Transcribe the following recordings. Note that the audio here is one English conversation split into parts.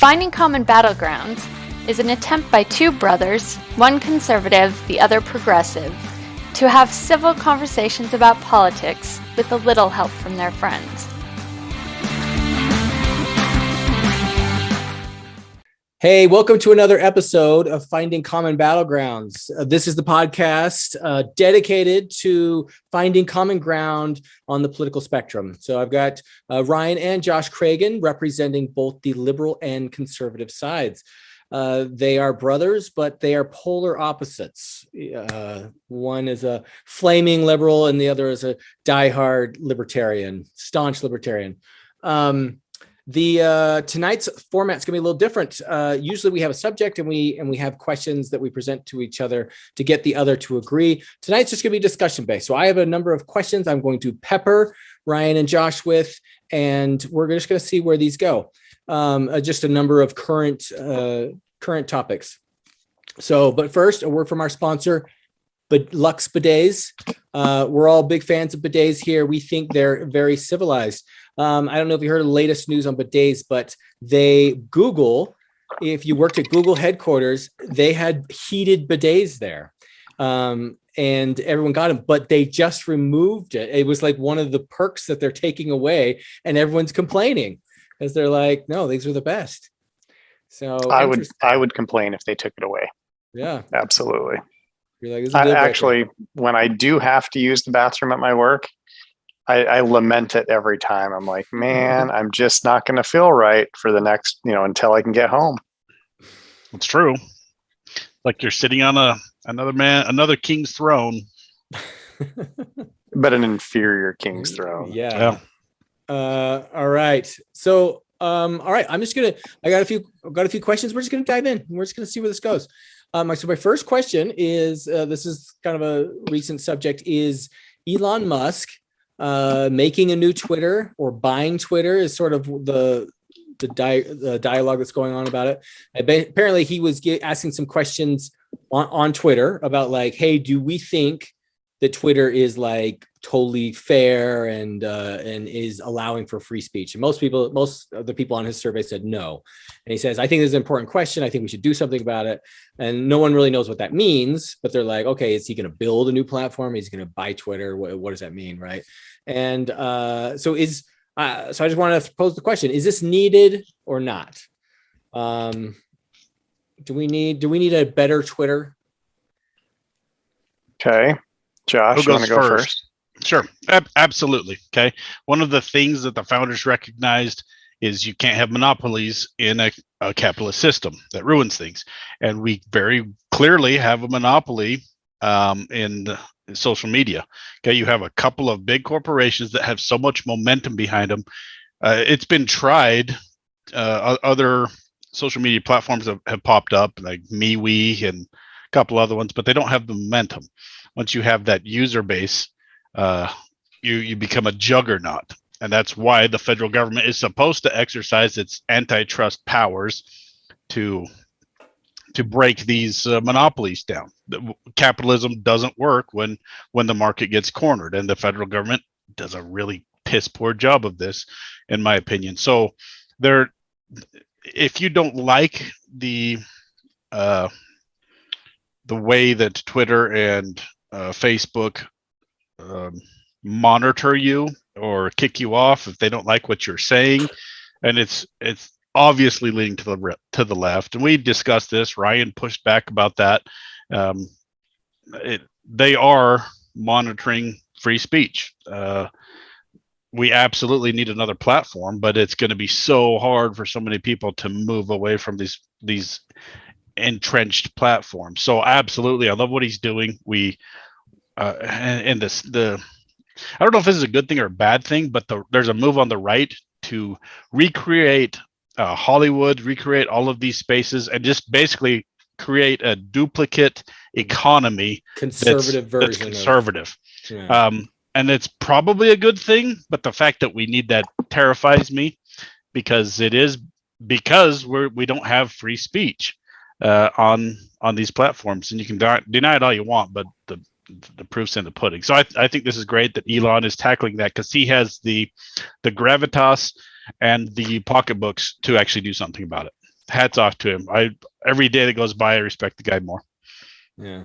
Finding Common Battlegrounds is an attempt by two brothers, one conservative, the other progressive, to have civil conversations about politics with a little help from their friends. Hey, welcome to another episode of Finding Common Battlegrounds. This is the podcast dedicated to finding common ground on the political spectrum. So I've got Ryan and Josh Cragen representing both the liberal and conservative sides. They are brothers, but they are polar opposites. One is a flaming liberal and the other is a diehard libertarian, staunch libertarian. Tonight's format's gonna be a little different. Usually we have a subject and we have questions that we present to each other to get the other to agree. Tonight's just gonna be discussion based. So I have a number of questions I'm going to pepper Ryan and Josh with, and we're just gonna see where these go. Just a number of current topics. So, but first, a word from our sponsor, Lux Bidets. We're all big fans of bidets here. We think they're very civilized. I don't know if you heard of the latest news on bidets, but if you worked at Google headquarters, they had heated bidets there. And everyone got them, but they just removed it. It was like one of the perks that they're taking away, and everyone's complaining because they're like, no, these are the best. So I would complain if they took it away. Yeah, absolutely. You're like, actually, when I do have to use the bathroom at my work, I lament it every time. I'm like, man, I'm just not going to feel right for the next, until I can get home. It's true. Like you're sitting on another king's throne, but an inferior king's throne. Yeah. All right. So, all right. I got a few questions. We're just going to dive in. We're just going to see where this goes. So my first question is, this is kind of a recent subject, is Elon Musk making a new Twitter or buying Twitter is sort of the dialogue that's going on about it. Apparently he was asking some questions on Twitter about like, hey, do we think that Twitter is like totally fair and is allowing for free speech? And most of the people on his survey said no. And he says, I think this is an important question. I think we should do something about it. And no one really knows what that means, but they're like, okay, is he going to build a new platform? Is he going to buy Twitter? What does that mean? Right. And so I just want to pose the question, is this needed or not? Do we need a better Twitter? Okay. Josh, you want to go first? Sure. Absolutely. Okay. One of the things that the founders recognized is you can't have monopolies in a capitalist system that ruins things. And we very clearly have a monopoly in social media. Okay. You have a couple of big corporations that have so much momentum behind them. It's been tried. Other social media platforms have popped up like MeWe and a couple other ones, but they don't have the momentum. Once you have that user base, you become a juggernaut. And that's why the federal government is supposed to exercise its antitrust powers to break these monopolies down. Capitalism doesn't work when the market gets cornered, and the federal government does a really piss poor job of this, in my opinion. So if you don't like the way that Twitter and Facebook monitor you or kick you off if they don't like what you're saying, and it's obviously leaning to the left, and we discussed this. Ryan pushed back about that. They are monitoring free speech. We absolutely need another platform, but it's going to be so hard for so many people to move away from these entrenched platforms. So absolutely, I love what he's doing. I don't know if this is a good thing or a bad thing, but there's a move on the right to recreate Hollywood, recreate all of these spaces, and just basically create a duplicate economy, conservative version. That's conservative. And it's probably a good thing, but the fact that we need that terrifies me, because we don't have free speech on these platforms, and you can deny it all you want, but the proof's in the pudding. So I think this is great that Elon is tackling that, because he has the gravitas and the pocketbooks to actually do something about it. hats off to him. Every day that goes by, I respect the guy more. Yeah.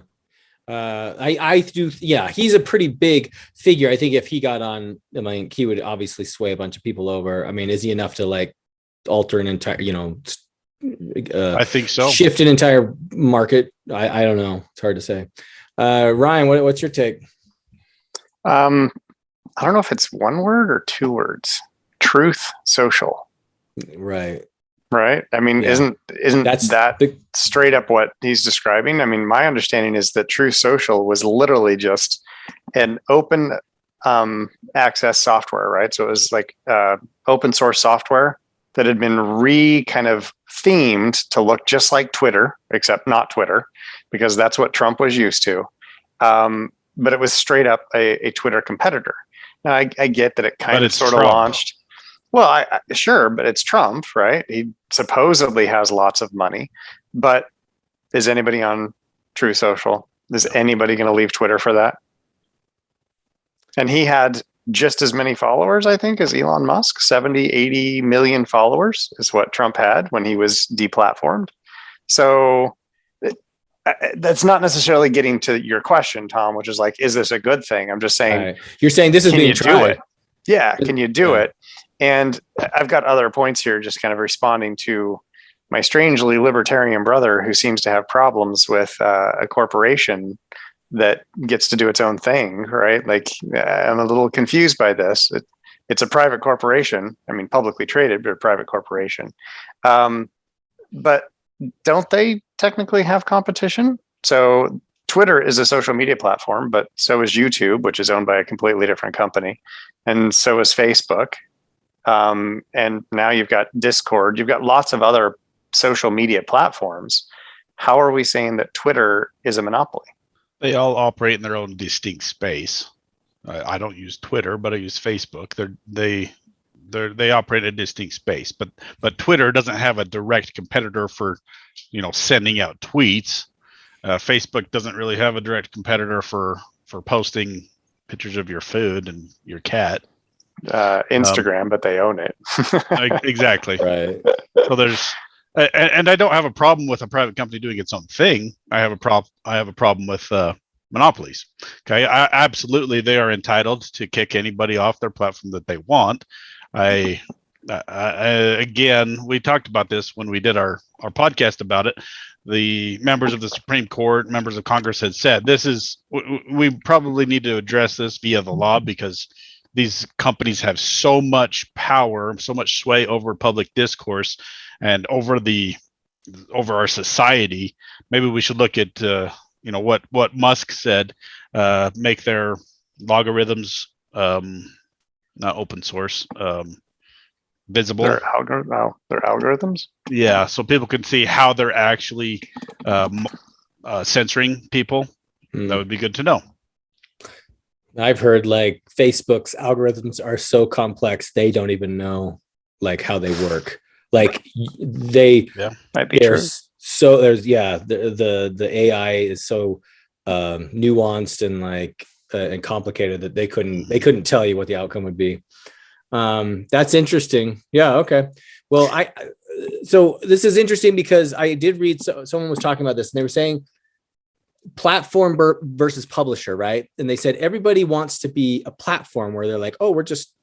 I do. Yeah. He's a pretty big figure. I think if he got on, I mean, he would obviously sway a bunch of people over. I mean, is he enough to like alter an entire, I think so. shift an entire market? I don't know. It's hard to say. Ryan, what's your take? I don't know if it's one word or two words. Truth Social. Right. I mean, Yeah. isn't that straight up what he's describing? I mean, my understanding is that Truth Social was literally just an open access software, right? So it was like open source software that had been kind of themed to look just like Twitter, except not Twitter, because that's what Trump was used to. But it was straight up a Twitter competitor. Now, I get that it kind of sort of launched. Well, sure, but it's Trump, right? He supposedly has lots of money, but is anybody on Truth Social? Is anybody going to leave Twitter for that? And he had just as many followers, I think, as Elon Musk. 70, 80 million followers is what Trump had when he was deplatformed. So that's not necessarily getting to your question, Tom, which is like, is this a good thing? I'm just saying. Right. You're saying this is being tried. Yeah. Can you do it? And I've got other points here, just kind of responding to my strangely libertarian brother who seems to have problems with a corporation that gets to do its own thing, right? Like, I'm a little confused by this. It's a private corporation. I mean, publicly traded, but a private corporation. But don't they technically have competition? So Twitter is a social media platform, but so is YouTube, which is owned by a completely different company. And so is Facebook. And now you've got Discord, you've got lots of other social media platforms. How are we saying that Twitter is a monopoly? They all operate in their own distinct space. I don't use Twitter, but I use Facebook. They operate in a distinct space, but Twitter doesn't have a direct competitor for, sending out tweets. Facebook doesn't really have a direct competitor for posting pictures of your food and your cat. Instagram, but they own it. Exactly. Right. So and I don't have a problem with a private company doing its own thing. I have a problem with monopolies. Okay, absolutely, they are entitled to kick anybody off their platform that they want. Again, we talked about this when we did our podcast about it. The members of the Supreme Court, members of Congress had said we probably need to address this via the law, because these companies have so much power, so much sway over public discourse and over our society. Maybe we should look at what Musk said, make their logarithms not open source, visible. Their algorithms. Yeah, so people can see how they're actually censoring people. That would be good to know. I've heard like Facebook's algorithms are so complex they don't even know like how they work. Like might be true. So the AI is so nuanced and like and complicated that they couldn't tell you what the outcome would be. That's interesting. Yeah. Okay. Well, so this is interesting because I did read someone was talking about this and they were saying platform versus publisher, right? And they said everybody wants to be a platform where they're like, oh, we're just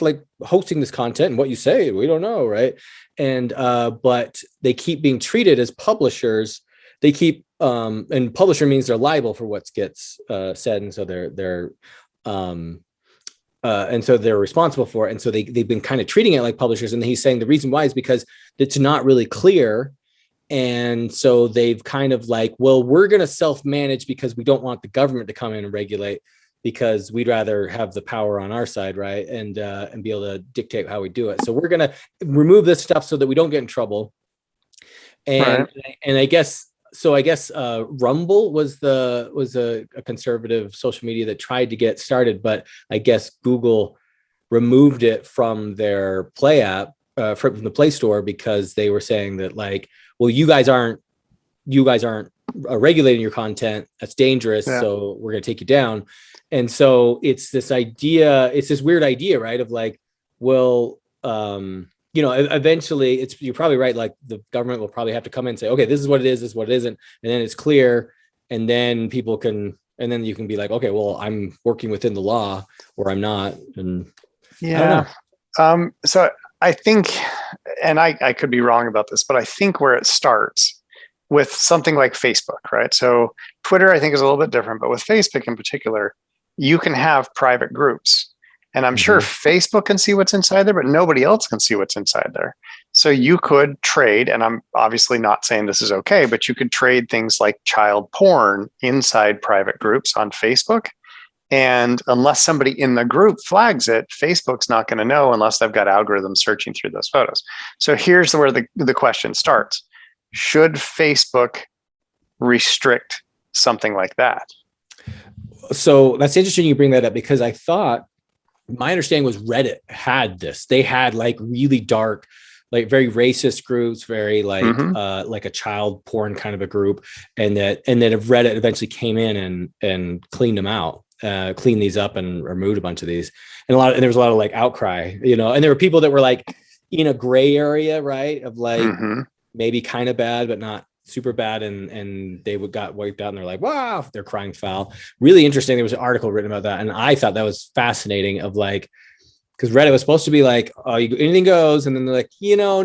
like hosting this content and what you say, we don't know, right? And but they keep being treated as publishers. They keep and publisher means they're liable for what gets said, and so they're and so they're responsible for it. And so they've been kind of treating it like publishers. And he's saying the reason why is because it's not really clear. And so they've kind of like, well, we're going to self-manage because we don't want the government to come in and regulate, because we'd rather have the power on our side, right? And be able to dictate how we do it. So we're going to remove this stuff so that we don't get in trouble. And I guess Rumble was a conservative social media that tried to get started, but I guess Google removed it from their Play app, from the Play Store, because they were saying that like, well, you guys aren't regulating your content. That's dangerous. Yeah. So we're going to take you down. And so it's this weird idea, right? Of like, well, eventually you're probably right. Like the government will probably have to come in and say, okay, this is what it is, this is what it isn't. And then it's clear. And then and then you can be like, okay, well, I'm working within the law or I'm not. And yeah. I don't know. So I think, and I could be wrong about this, but I think where it starts with something like Facebook, right? So Twitter, I think, is a little bit different, but with Facebook in particular, you can have private groups. And I'm sure Facebook can see what's inside there, but nobody else can see what's inside there. So you could trade, and I'm obviously not saying this is okay, but you could trade things like child porn inside private groups on Facebook. And unless somebody in the group flags it, Facebook's not going to know unless they've got algorithms searching through those photos. So here's where the question starts. Should Facebook restrict something like that? So that's interesting you bring that up, because I thought, my understanding was Reddit had this. They had like really dark, like very racist groups, very like a child porn kind of a group. And then if Reddit eventually came in and cleaned them out, cleaned these up and removed a bunch of these. And there was a lot of like outcry, and there were people that were like in a gray area, right? Of like maybe kind of bad, but not super bad, and they got wiped out and they're like, wow, they're crying foul. Really interesting. There was an article written about that, and I thought that was fascinating, of like, because Reddit was supposed to be like, oh, anything goes, and then they're like,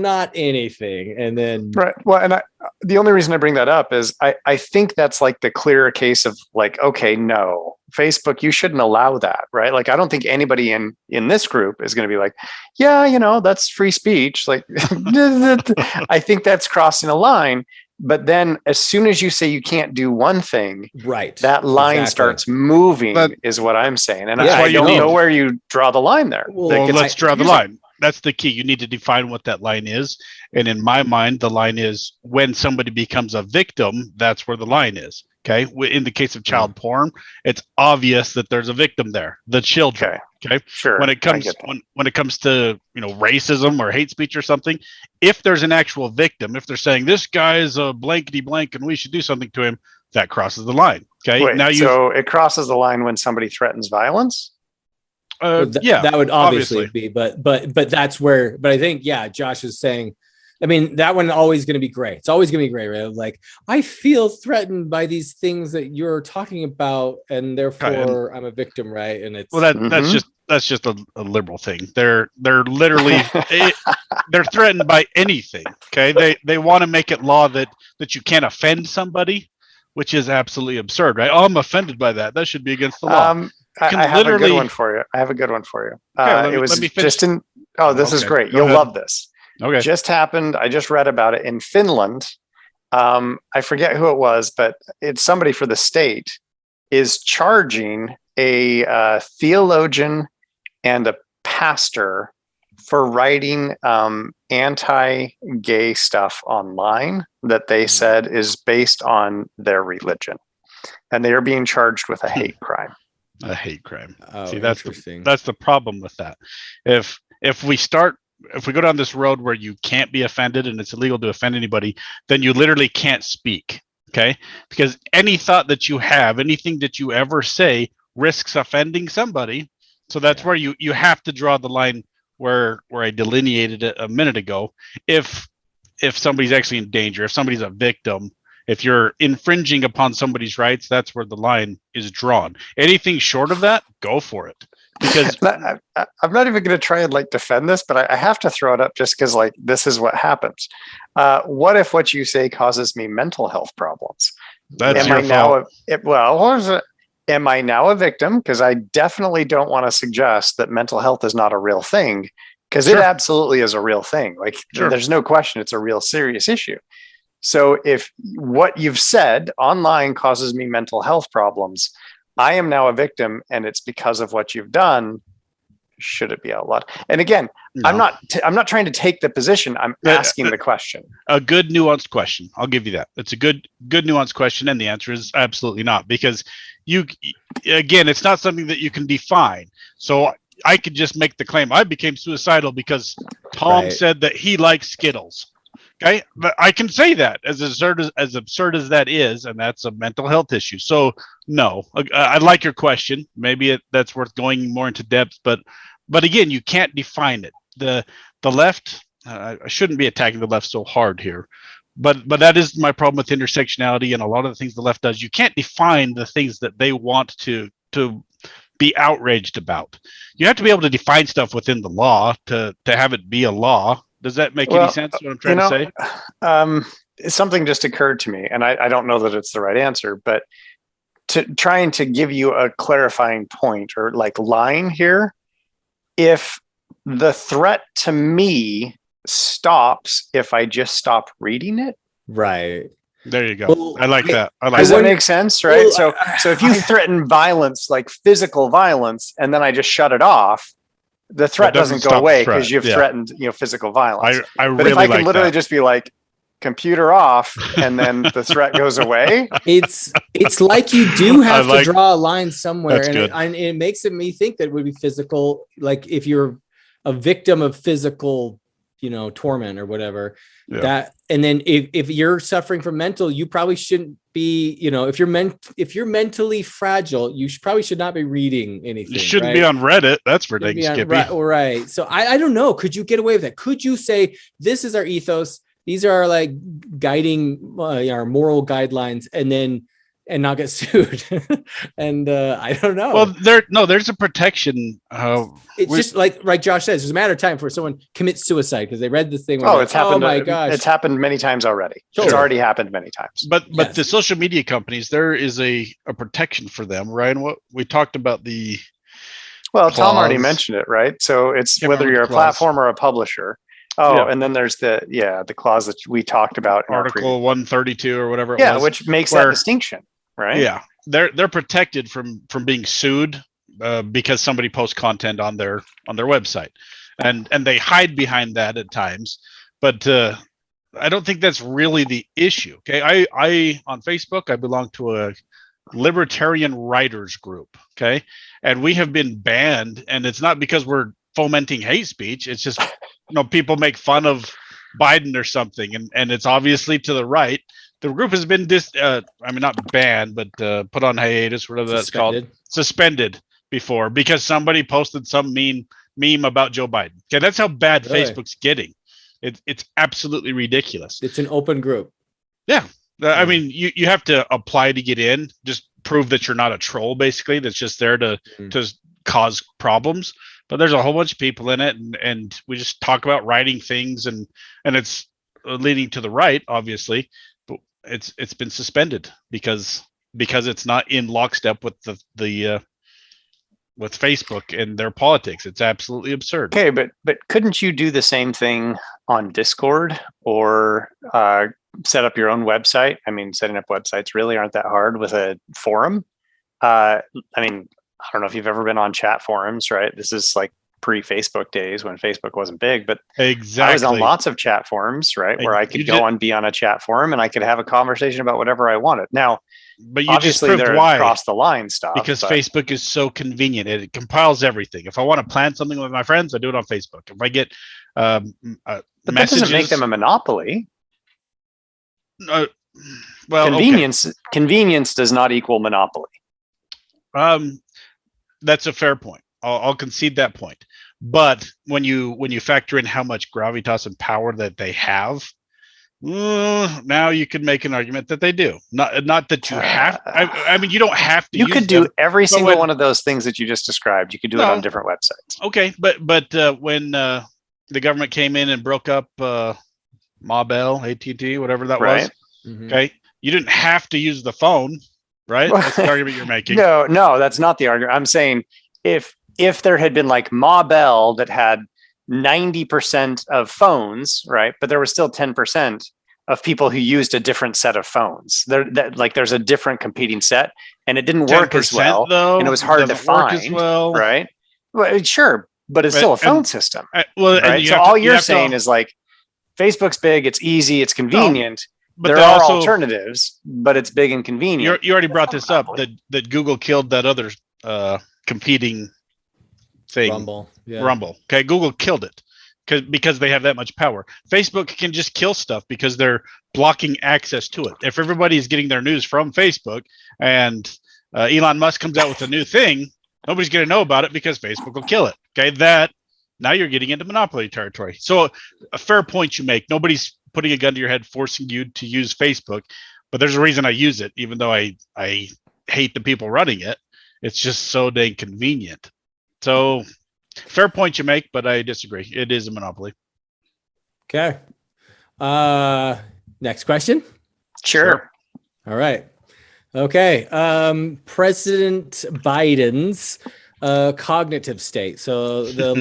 not anything, and then right. Well, and the only reason I bring that up is I think that's like the clearer case of like, okay, no, Facebook, you shouldn't allow that, right? Like, I don't think anybody in this group is going to be like, yeah, that's free speech. Like, I think that's crossing a line. But then as soon as you say you can't do one thing, right, that line starts moving, is what I'm saying. And I don't know where you draw the line there. Well, let's draw the line. That's the key. You need to define what that line is. And in my mind, the line is when somebody becomes a victim, that's where the line is. Okay. In the case of child porn, it's obvious that there's a victim there, the children. Okay. Sure. When it comes to, racism or hate speech or something, if there's an actual victim, if they're saying this guy is a blankety blank and we should do something to him, that crosses the line. Okay. Wait, so it crosses the line when somebody threatens violence? That would obviously be, but that's where, but I think, Josh is saying, I mean, that one always going to be gray. It's always going to be gray, right? Like, I feel threatened by these things that you're talking about, and therefore I'm a victim, right? And it's that's just a liberal thing. They're literally they're threatened by anything. Okay, they want to make it law that you can't offend somebody, which is absolutely absurd, right? Oh, I'm offended by that. That should be against the law. I have a good one for you. It was just in. Oh, this is great. You'll love this. Okay. Just happened. I just read about it in Finland. I forget who it was, but it's somebody for the state is charging a theologian and a pastor for writing anti-gay stuff online that they said is based on their religion, and they are being charged with a hate crime. A hate crime. Oh, see, that's the problem with that. If we go down this road where you can't be offended and it's illegal to offend anybody, then you literally can't speak. Okay, because any thought that you have, anything that you ever say, risks offending somebody. So that's where you have to draw the line where I delineated it a minute ago. If somebody's actually in danger, if somebody's a victim, if you're infringing upon somebody's rights, that's where the line is drawn. Anything short of that, go for it. Because I'm not even going to try and like defend this, but I have to throw it up just because like this is what happens. What if what you say causes me mental health problems? That's your fault. Am I now a victim? Because I definitely don't want to suggest that mental health is not a real thing, because it absolutely is a real thing. Like there's no question it's a real serious issue. So if what you've said online causes me mental health problems, I am now a victim, and it's because of what you've done. Should it be outlawed? And again, no. I'm not trying to take the position. I'm asking the question. A good nuanced question. I'll give you that. It's a good nuanced question, and the answer is absolutely not, because it's not something that you can define. So I could just make the claim I became suicidal because Tom said that he likes Skittles. Okay, but I can say that as absurd as that is, and that's a mental health issue. So no, I like your question. Maybe that's worth going more into depth, but again, you can't define it. The left I shouldn't be attacking the left so hard here, but that is my problem with intersectionality and a lot of the things the left does. You can't define the things that they want to be outraged about. You have to be able to define stuff within the law to have it be a law. Does that make any sense? What I'm trying to say? Something just occurred to me, and I don't know that it's the right answer, but trying to give you a clarifying point or like line here, if the threat to me stops if I just stop reading it. Right. There you go. Well, I like that. I like Does that. that make sense? Right. Well, So if you threaten violence, like physical violence, and then I just shut it off, the threat doesn't go stop the away threat. because you've Yeah. threatened, physical violence. I But really if I can like literally that. just be like, computer off, and then the threat goes away. It's like you do have like- to draw a line somewhere, That's and good. it makes me think that it would be physical. Like if you're a victim of physical, torment or whatever. Yeah. That, and then if you're suffering from mental, you probably shouldn't be. If you're mentally fragile, you probably should not be reading anything. You shouldn't right? be on Reddit. That's for Shouldn't dang be on- Skippy. right. So I don't know. Could you get away with that? Could you say this is our ethos? These are our like guiding our moral guidelines, and not get sued. And I don't know. Well, there's a protection. It's just like Josh says, it's a matter of time before someone commits suicide because they read this thing. Oh, it's happened. Oh my gosh. It's happened many times already. Totally. It's already happened many times. But Yes. the social media companies, there is a protection for them, right? And what we talked about Well, Tom already clause. mentioned it, right? So it's Can't whether remember you're a the clause. platform or a publisher. Oh, Yeah. and then there's the clause that we talked about in our Article 132 or whatever it yeah, was. which makes where- that distinction, right? Yeah, they're protected from being sued because somebody posts content on their website, and they hide behind that at times. But I don't think that's really the issue. Okay, I on Facebook I belong to a libertarian writers group. Okay, and we have been banned, and it's not because we're fomenting hate speech. It's just people make fun of Biden or something, and it's obviously to the right. The group has been not banned, but put on hiatus, whatever that's called, suspended before because somebody posted some mean meme about Joe Biden. Okay, that's how bad Really? Facebook's getting. It's absolutely ridiculous. It's an open group. I mean, you have to apply to get in. Just prove that you're not a troll, basically. That's just there to cause problems. But there's a whole bunch of people in it, and we just talk about writing things, and it's leading to the right, obviously. But it's been suspended because it's not in lockstep with the with Facebook and their politics. It's absolutely absurd. Okay, but couldn't you do the same thing on Discord or set up your own website? I mean, setting up websites really aren't that hard with a forum. I mean, I don't know if you've ever been on chat forums, right? This is like pre-Facebook days when Facebook wasn't big, but Exactly. I was on lots of chat forums, right? Where I could go and be on a chat forum and I could have a conversation about whatever I wanted. Now, but you obviously just proved they're why. across the line stuff. Because but Facebook is so convenient. It compiles everything. If I want to plan something with my friends, I do it on Facebook. If I get that messages, doesn't make them a monopoly. well, Convenience does not equal monopoly. That's a fair point. I'll concede that point. But when you factor in how much gravitas and power that they have, now you could make an argument that they do. Not that you have. I mean, you don't have to. You use could do them. every single when- one of those things that you just described. You could do it on different websites. Okay, but when the government came in and broke up Mobile, AT&T, whatever that was, Right. Mhm. okay, you didn't have to use the phone, right? That's the argument you're making. No, that's not the argument. I'm saying if there had been like Mobile that had 90% of phones, right, but there was still 10% of people who used a different set of phones. There's a different competing set, and it didn't work as 10% well, though, and it was hard to doesn't work find, as well. right? Well, sure, but it's Right, still a phone and- system, Well, and right? you So have to- all you you're have to- saying is like Facebook's big, it's easy, it's convenient. but There they are also- alternatives, but it's big and convenient. You already brought this up Monopoly. that Google killed that other competing thing, Rumble. Yeah. Rumble. Okay, Google killed it because they have that much power. Facebook can just kill stuff because they're blocking access to it. If everybody's getting their news from Facebook and Elon Musk comes out with a new thing, nobody's going to know about it because Facebook will kill it. Okay, that now you're getting into monopoly territory. So a fair point you make. Nobody's putting a gun to your head, forcing you to use Facebook, but there's a reason I use it, even though I hate the people running it. It's just so dang convenient. So fair point you make, but I disagree. It is a monopoly. Okay. Next question. Sure. All right. Okay. President Biden's cognitive state. So the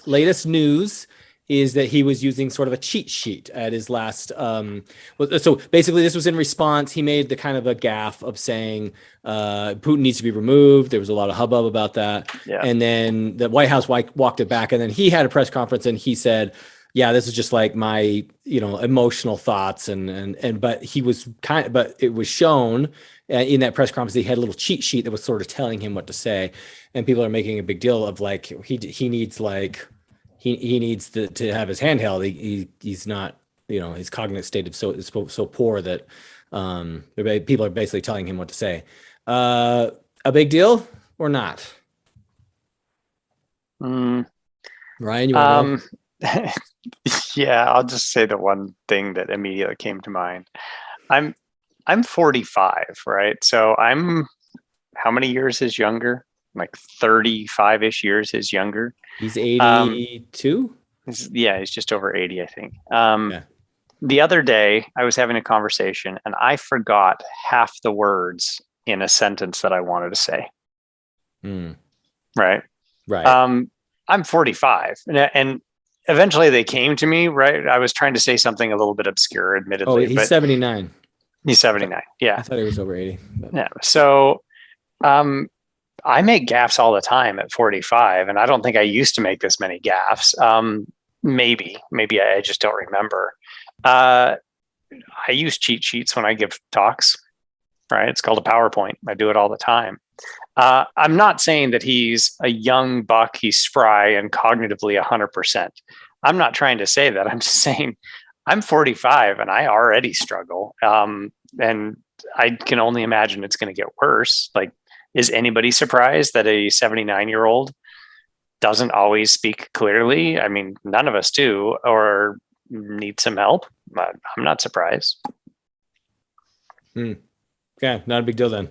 latest news is that he was using sort of a cheat sheet at his last. So basically, this was in response. He made the kind of a gaffe of saying Putin needs to be removed. There was a lot of hubbub about that. Yeah. And then the White House walked it back. And then he had a press conference and he said, yeah, this is just like my, emotional thoughts. But he was but it was shown in that press conference, he had a little cheat sheet that was sort of telling him what to say. And people are making a big deal of like, he needs like, he needs to have his handheld. He's not, his cognitive state is so poor that people are basically telling him what to say. A big deal or not? Ryan, you want to yeah, I'll just say the one thing that immediately came to mind. I'm 45, right? So I'm how many years his younger? Like 35-ish years his younger. He's 82. He's just over 80, I think. The other day I was having a conversation and I forgot half the words in a sentence that I wanted to say. Right. I'm 45 and eventually they came to me, right? I was trying to say something a little bit obscure, admittedly. Oh, he's 79. He's 79. Yeah. I thought he was over 80. But. Yeah. So, I make gaffes all the time at 45, and I don't think I used to make this many gaffes. Maybe I just don't remember. I use cheat sheets when I give talks, right? It's called a PowerPoint. I do it all the time. I'm not saying that he's a young buck, he's spry and cognitively 100%. I'm not trying to say that. I'm just saying I'm 45 and I already struggle. And I can only imagine it's going to get worse. Like, is anybody surprised that a 79-year-old doesn't always speak clearly? I mean, none of us do, or need some help. I'm not surprised. Okay, not a big deal then.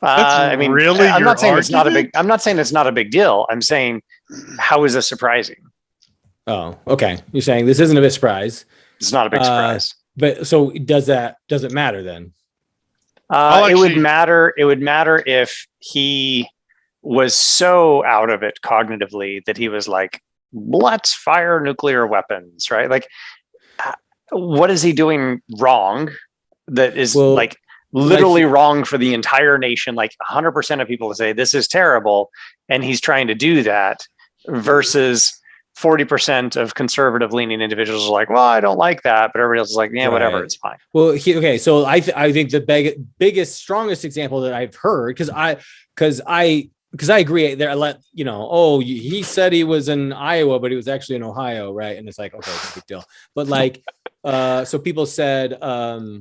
I mean, really, I'm not saying it's not a big. I'm not saying it's not a big deal. I'm saying, how is this surprising? Oh, okay. You're saying this isn't a big surprise. It's not a big surprise. But so does it matter then? It would matter. It would matter if he was so out of it cognitively that he was like, let's fire nuclear weapons, right? Like, what is he doing wrong that is literally wrong for the entire nation? Like 100% of people say this is terrible. And he's trying to do that versus 40% of conservative leaning individuals are like, well, I don't like that. But everybody else is like, yeah, whatever, it's fine. Well, okay. So I think the biggest, strongest example that I've heard, because I agree there, he said he was in Iowa, but he was actually in Ohio. Right. And it's like, okay, no big deal. But like, so people said that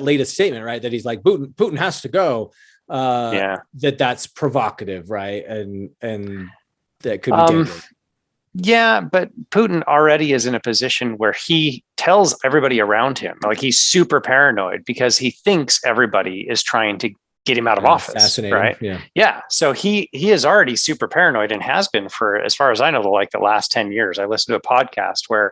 latest statement, right, that he's like, Putin has to go. That's provocative. Right. And that could be dangerous. Yeah, but Putin already is in a position where he tells everybody around him, like, he's super paranoid because he thinks everybody is trying to get him out of office, right? Yeah. So he is already super paranoid and has been for, as far as I know, the last 10 years. I listened to a podcast where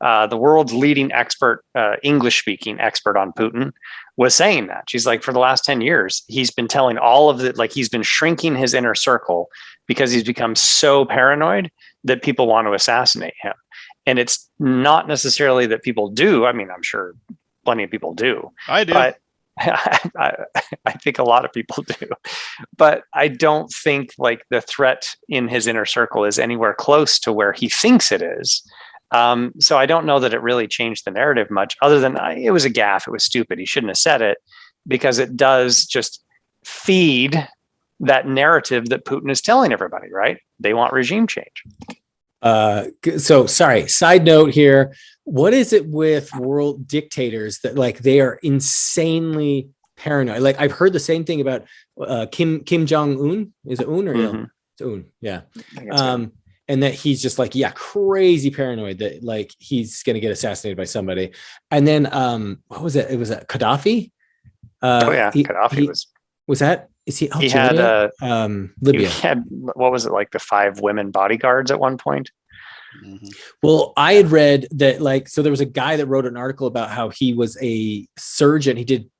the world's leading expert, English-speaking expert on Putin, was saying that. She's like, for the last 10 years, he's been telling all of it, like, he's been shrinking his inner circle because he's become so paranoid that people want to assassinate him. And it's not necessarily that people do. I mean, I'm sure plenty of people do. I do. But I think a lot of people do. But I don't think like the threat in his inner circle is anywhere close to where he thinks it is. So I don't know that it really changed the narrative much, other than it was a gaffe. It was stupid. He shouldn't have said it, because it does just feed that narrative that Putin is telling everybody, right? They want regime change. So sorry, side note here. What is it with world dictators that like they are insanely paranoid? Like I've heard the same thing about Kim Jong-un. Is it Un or Il? It's Un. Yeah. and that he's just like, yeah, crazy paranoid that like he's gonna get assassinated by somebody. And then what was it? It was Gaddafi. Gaddafi was that? Is he Algeria? He had Libya. He had, what was it, like the 5 women bodyguards at one point? Well, I had read that like, so there was a guy that wrote an article about how he was a surgeon. He did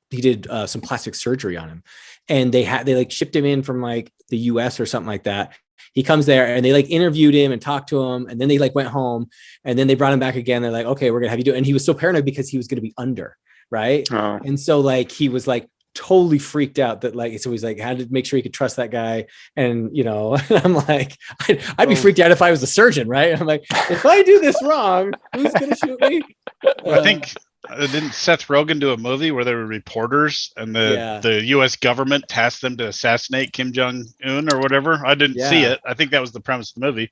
some plastic surgery on him, and they like shipped him in from like the US or something like that. He comes there and they like interviewed him and talked to him, and then they like went home, and then they brought him back again. They're like, okay, we're gonna have you do it. And he was so paranoid because he was going to be under, right? Oh. And so like he was like totally freaked out that like, so he's like had to make sure he could trust that guy. And you know, I'm like, I'd be freaked out if I was the surgeon, right? I'm like, if I do this wrong, who's gonna shoot me? I think didn't Seth Rogen do a movie where there were reporters and the U.S. government tasked them to assassinate Kim Jong-un or whatever? I didn't see it. I think that was the premise of the movie.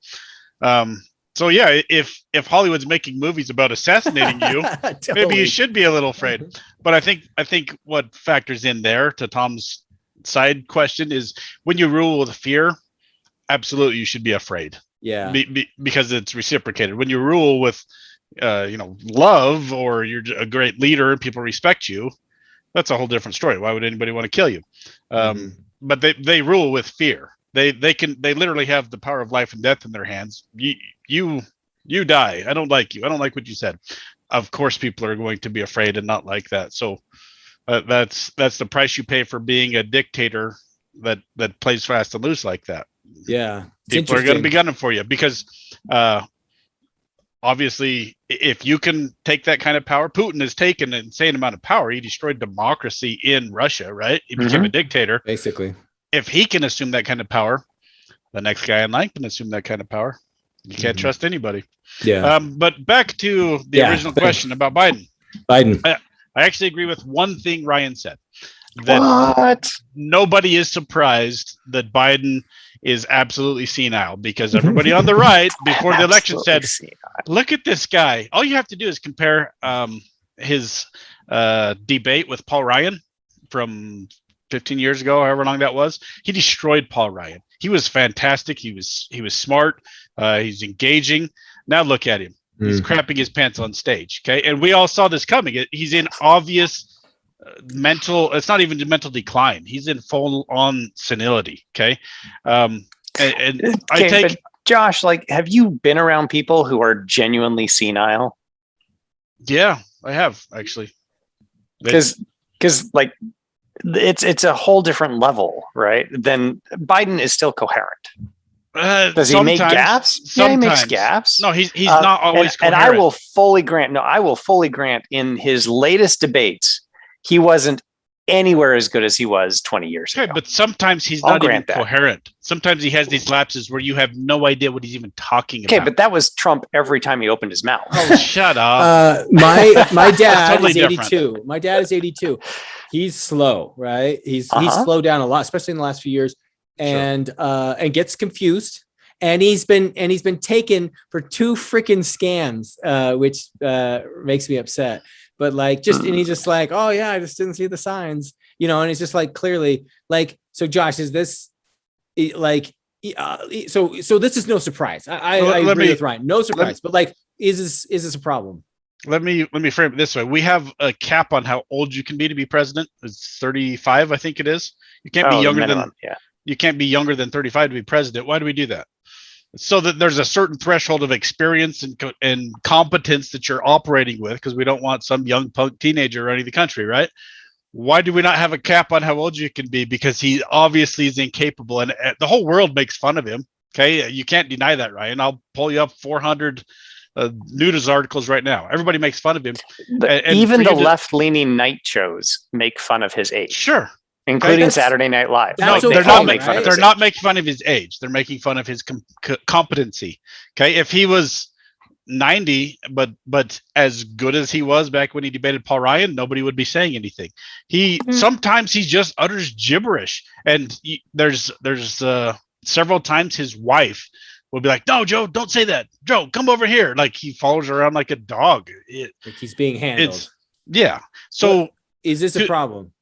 So yeah, if Hollywood's making movies about assassinating you, Totally. maybe you should be a little afraid. But I think what factors in there to Tom's side question is when you rule with fear, absolutely you should be afraid. Yeah. Because it's reciprocated. When you rule with love, or you're a great leader and people respect you, that's a whole different story. Why would anybody want to kill you? But they rule with fear. They literally have the power of life and death in their hands. You die. I don't like you. I don't like what you said. Of course, people are going to be afraid and not like that. So that's the price you pay for being a dictator that plays fast and loose like that. Yeah, people are going to be gunning for you because obviously, if you can take that kind of power, Putin has taken an insane amount of power. He destroyed democracy in Russia, right? He became a dictator. Basically. If he can assume that kind of power, the next guy in line can assume that kind of power. You can't trust anybody. Yeah. But back to the original question about Biden. I actually agree with one thing Ryan said. That nobody is surprised that Biden is absolutely senile, because everybody on the right before the election said, look at this guy. All you have to do is compare his debate with Paul Ryan from 15 years ago, however long that was. He destroyed Paul Ryan. He was fantastic. He was smart. He's engaging. Now look at him. He's crapping his pants on stage. Okay. And we all saw this coming. He's in obvious it's not even mental decline. He's in full on senility. Okay. But Josh, like, have you been around people who are genuinely senile? Yeah, I have actually. Because like it's a whole different level, right? Then Biden is still coherent. Does he make gaps? Yeah, he makes gaps. No, he's not always coherent. And I will fully grant in his latest debates, he wasn't anywhere as good as he was 20 years ago. But sometimes he's not even coherent. Sometimes he has these lapses where you have no idea what he's even talking about. Okay, but that was Trump every time he opened his mouth. Oh, shut up. My dad totally is 82. My dad is 82. He's slow, right? He's slowed down a lot, especially in the last few years, and gets confused. And he's been taken for 2 freaking scams, which makes me upset. But like, and he's just like, oh yeah, I just didn't see the signs, and it's just like, clearly, like, so Josh, is this like, so this is no surprise. I agree with Ryan, no surprise, but like, is this a problem? Let me frame it this way. We have a cap on how old you can be to be president. It's 35, I think it is. You can't be younger you can't be younger than 35 to be president. Why do we do that? So that there's a certain threshold of experience and competence that you're operating with, because we don't want some young punk teenager running the country, right? Why do we not have a cap on how old you can be? Because he obviously is incapable, and the whole world makes fun of him. Okay, you can't deny that, Ryan. I'll pull you up 400 news articles right now. Everybody makes fun of him. Even the left-leaning night shows make fun of his age. Sure. Including Saturday Night Live. No, they're not making fun of They're not making fun of his age. They're making fun of his competency. Okay, if he was 90, but as good as he was back when he debated Paul Ryan, nobody would be saying anything. Sometimes he just utters gibberish, and there's several times his wife will be like, "No, Joe, don't say that. Joe, come over here." Like, he follows around like a dog. Like he's being handled. So is this a problem?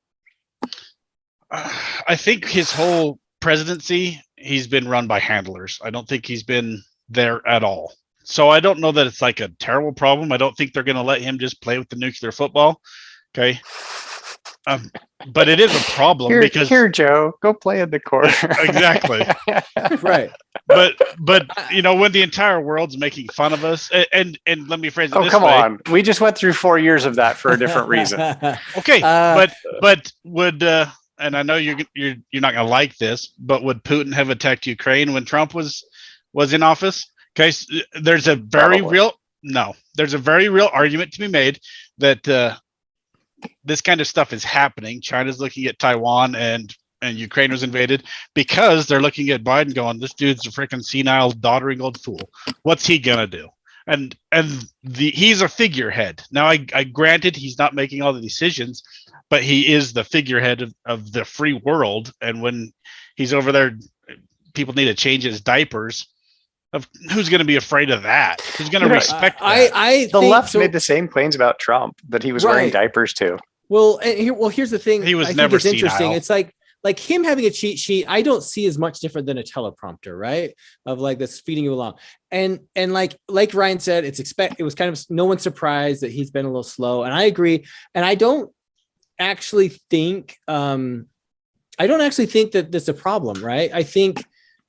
I think his whole presidency, he's been run by handlers. I don't think he's been there at all. So I don't know that it's like a terrible problem. I don't think they're going to let him just play with the nuclear football. Okay. But it is a problem because here, Joe, go play in the corner. Exactly. Right. But when the entire world's making fun of us, and let me phrase it this come way. on. We just went through 4 years of that for a different reason. Okay, but would and I know you're not going to like this, but would Putin have attacked Ukraine when Trump was in office? Okay, so there's a very real argument to be made that this kind of stuff is happening. China's looking at Taiwan and Ukraine was invaded because they're looking at Biden going, this dude's a freaking senile, doddering old fool. What's he gonna do? And he's a figurehead. Now, I granted he's not making all the decisions, but he is the figurehead of the free world. And when he's over there, people need to change his diapers. Who's going to be afraid of that? Who's going to respect that? The left made the same claims about Trump that he was wearing diapers too. Well, here's the thing. He was never senile. Interesting. It's like him having a cheat sheet. I don't see as much different than a teleprompter, right? Of like that's feeding you along. And like Ryan said, it was kind of no one's surprised that he's been a little slow. And I agree. And I don't actually think that that's a problem, right? I think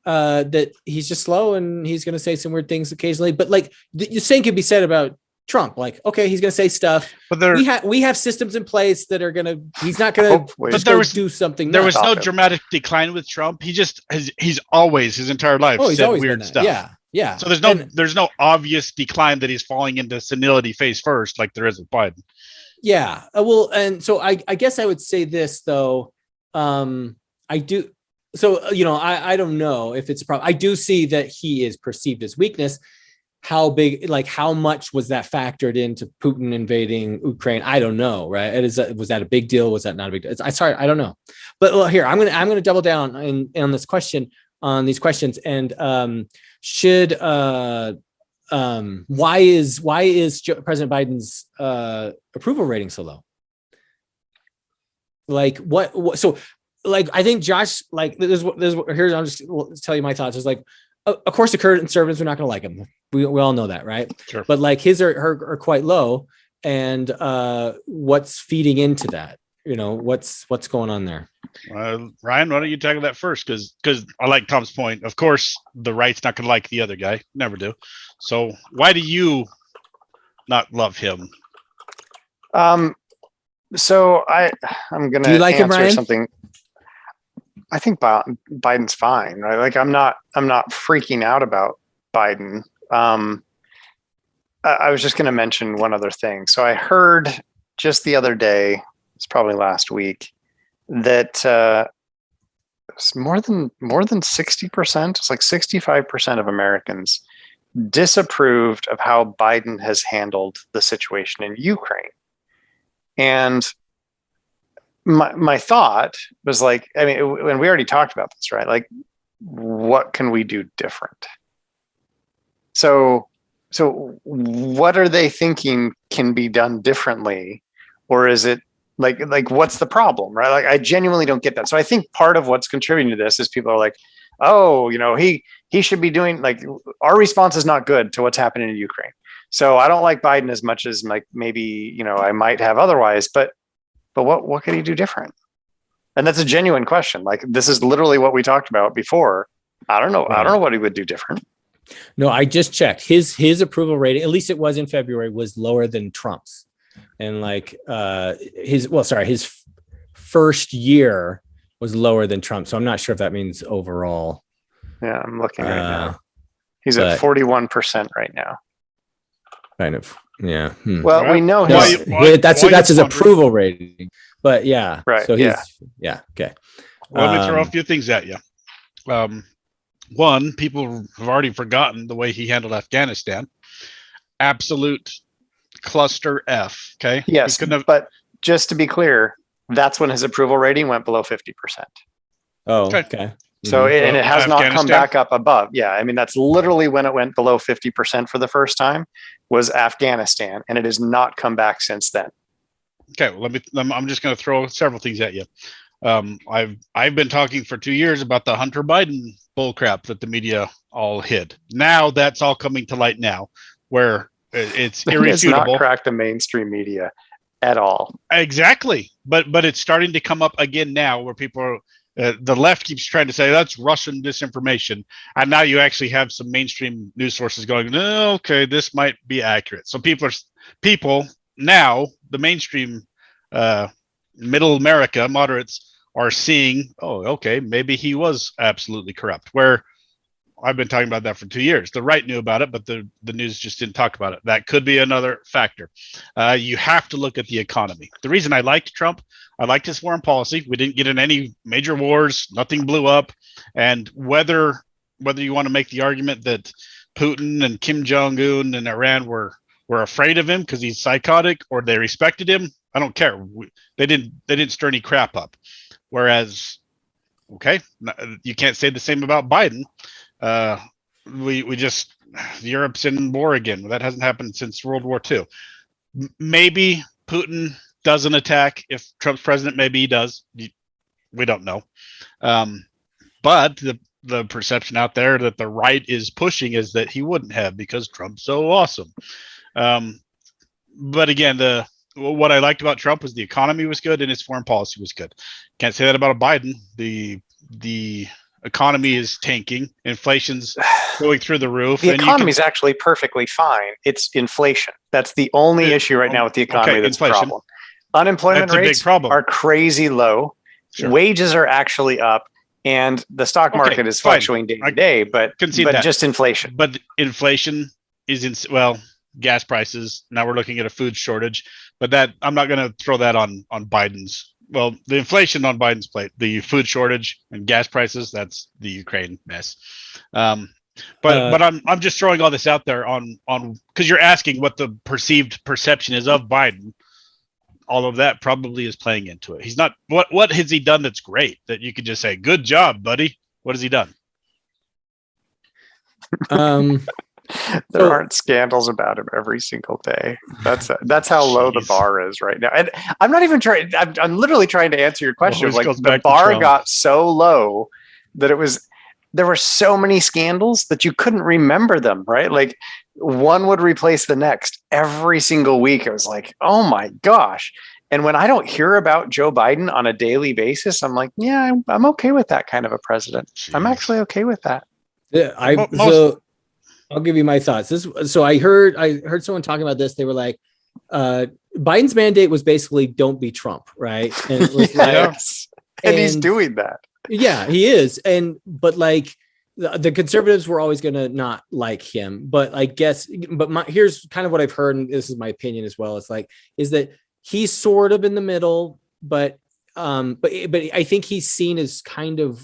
that he's just slow and he's going to say some weird things occasionally, but like the same could be said about Trump. Like, okay, he's going to say stuff, but we have systems in place that are going to, he's not going to do something. There was no dramatic decline with Trump. He just he's always his entire life said weird stuff. Yeah. So there's no obvious decline that he's falling into senility face first, like there is with Biden. Yeah. Well, and so I guess I would say this though. I do. So, I don't know if it's a problem. I do see that he is perceived as weakness. How big, like how much was that factored into Putin invading Ukraine? I don't know. Right. Was that a big deal? Was that not a big deal? I don't know. But well, here, I'm going to double down on this question, on these questions. And why is President Biden's approval rating so low? Like what so like, I think Josh, like here's I'm just tell you my thoughts. Is like, of course the current conservatives are not going to like him. We all know that, right? Sure. But like his are quite low. And what's feeding into that? What's going on there? Ryan, why don't you tackle that first? Because I like Tom's point. Of course, the right's not going to like the other guy. Never do. So why do you not love him? So I'm going to like answer him, Ryan? something. I think Biden's fine, right? Like I'm not freaking out about Biden. I was just going to mention one other thing. So I heard just the other day, it's probably last week, that it's more than 60%, it's like 65% of Americans disapproved of how Biden has handled the situation in Ukraine. And my thought was like, I mean, and we already talked about this, right? Like, what can we do different? So what are they thinking can be done differently? Or is it like what's the problem, right? Like, I genuinely don't get that. So I think part of what's contributing to this is people are like, oh, he should be doing, like, our response is not good to what's happening in Ukraine. So I don't like Biden as much as like maybe, I might have otherwise, but what could he do different? And that's a genuine question. Like, this is literally what we talked about before. I don't know. Right. I don't know what he would do different. No, I just checked his approval rating, at least it was in February, was lower than Trump's. And like his first year was lower than Trump. So I'm not sure if that means overall. Yeah, I'm looking right now. He's at 41% right now. Kind of. Yeah. Well, we know that's his approval rating. But yeah. Right. So yeah. Okay. Well, let me throw a few things at you. One, people have already forgotten the way he handled Afghanistan. Absolute cluster F. Okay. Yes. But just to be clear, that's when his approval rating went below 50%. Oh, okay. So and it has not come back up above. Yeah. I mean, that's literally when it went below 50% for the first time was Afghanistan. And it has not come back since then. Okay. Well, I'm just going to throw several things at you. I've been talking for 2 years about the Hunter Biden bullcrap that the media all hid. Now that's all coming to light now, where it's It has irrefutable. not cracked the mainstream media at all. Exactly, but it's starting to come up again now, where people are. The left keeps trying to say that's Russian disinformation, and now you actually have some mainstream news sources going, "No, okay, this might be accurate." So people now, the mainstream, middle America moderates are seeing, oh, okay, maybe he was absolutely corrupt. Where I've been talking about that for 2 years. The right knew about it, but the news just didn't talk about it. That could be another factor. You have to look at the economy. The reason I liked Trump, I liked his foreign policy. We didn't get in any major wars. Nothing blew up. And whether you want to make the argument that Putin and Kim Jong-un and Iran were afraid of him because he's psychotic, or they respected him, I don't care. They didn't stir any crap up. Whereas, okay, you can't say the same about Biden. We just, Europe's in war again. That hasn't happened since World War II. Maybe Putin doesn't attack if Trump's president. Maybe he does. We don't know. But the perception out there that the right is pushing is that he wouldn't have, because Trump's so awesome. But again, what I liked about Trump was the economy was good and his foreign policy was good. Can't say that about a Biden. The economy is tanking. Inflation's going through the roof. The economy is actually perfectly fine. It's inflation. That's the only issue right now with the economy. That's inflation. A problem. Unemployment rates are crazy low. Sure. Wages are actually up, and the stock market is fluctuating day to day. But just inflation. But inflation is gas prices. Now we're looking at a food shortage. But that, I'm not going to throw that on Biden's. Well, the inflation on Biden's plate, the food shortage and gas prices, that's the Ukraine mess. But I'm just throwing all this out there on because you're asking what the perceived perception is of Biden. All of that probably is playing into it. He's not, what has he done that's great that you could just say, good job, buddy? What has he done? There aren't scandals about him every single day. That's how low the bar is right now. And I'm not even trying. I'm literally trying to answer your question. Like, the bar got so low that there were so many scandals that you couldn't remember them. Right? Like, one would replace the next every single week. It was like, oh my gosh. And when I don't hear about Joe Biden on a daily basis, I'm like, yeah, I'm okay with that kind of a president. Jeez. I'm actually okay with that. Yeah, I'll give you my thoughts. So I heard someone talking about this. They were like, Biden's mandate was basically don't be Trump, right? And it was yes. And he's doing that. Yeah, he is. But like the conservatives were always going to not like him. But I guess, here's kind of what I've heard, and this is my opinion as well. Is that he's sort of in the middle, but I think he's seen as